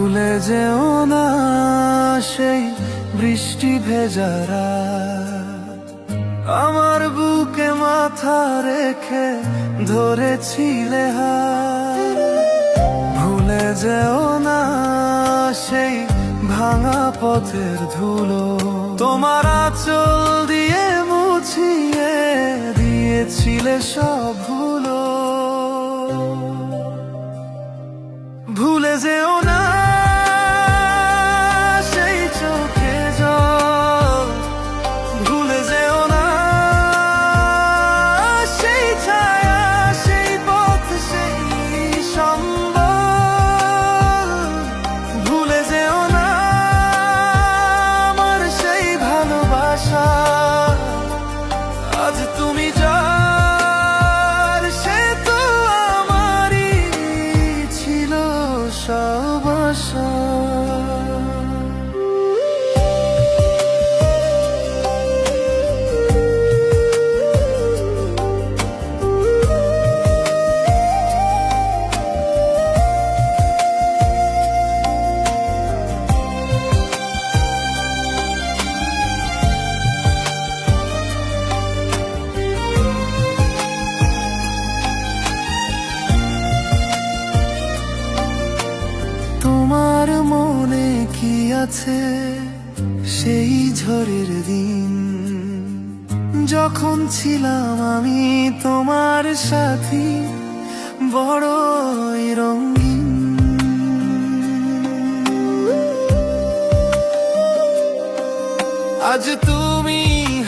ভুলে যেও না সেই বৃষ্টি ভেজা রাত, আমার বুকে মাথা রেখে ধরেছিলে হাত। ভুলে যেও না সেই ভাঙা পথের ধুলো, তোমার আঁচল দিয়ে মুছিয়ে দিয়েছিলে সব ভুলো। ভুলে যেও না সেই চোখে জল, ভুলে যেও না সেই ছায়া, সেই পথ, সেই সম্বল। ভুলে যেও না আমার সেই ভালোবাসা, আজ তুমি যার সে তো আমারই ছিল সব আশা। তোমার মনে কি আছে সেই ঝড়ের দিন, যখন ছিলাম আমি তোমার সাথী, বড়ই রঙিন। আজ তুমি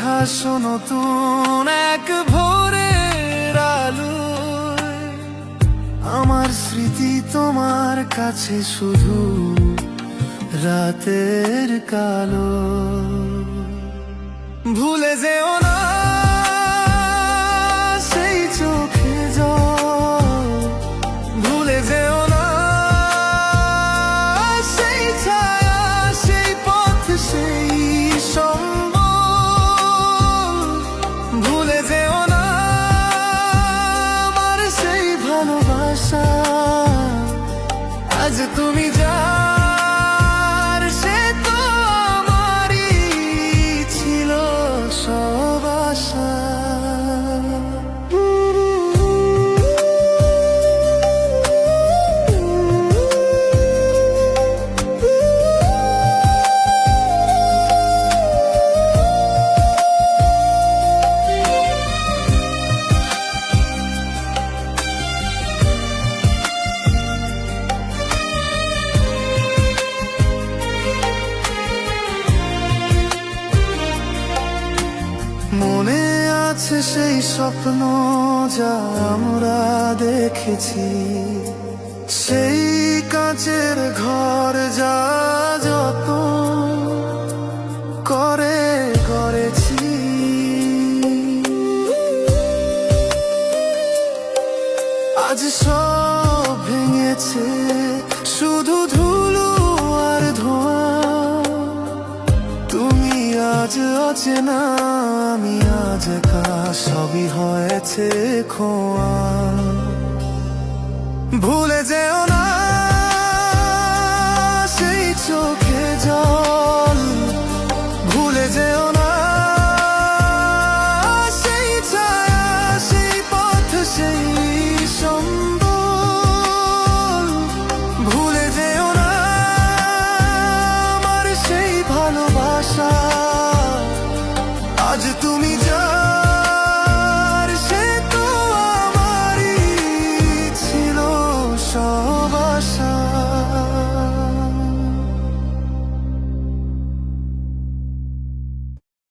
হাসো নতুন এক ভোরের আলোয়, আমার স্মৃতি তোমার কাছে শুধু রাতের কালো। ভুলে যেও না সেই চোখে জল, ভুলে যেও না সেই ছায়া, সেই পথ, সেই সম্বল। ভুলে যেও না আমার সেই ভালোবাসা, আজ তুমি যার সে তো আমারই ছিল সব আশা। মনে আছে সেই স্বপ্ন যা আমরা দেখেছি, সেই কাঁচের ঘর যা যত করে করেছি। আজ সব ভেঙেছে, শুধু ধুলো আর ধোঁয়া। তুমি আজ অচেনা, আমি আজ একা, সবই হয়েছে খোয়া। ভুলে যেও না সেই চোখে জল, ভুলে যেও না সেই ছায়া, সেই পথ, সেই সম্বল। ভুলে যেও না আমার সেই ভালোবাসা, আজ তুমি যা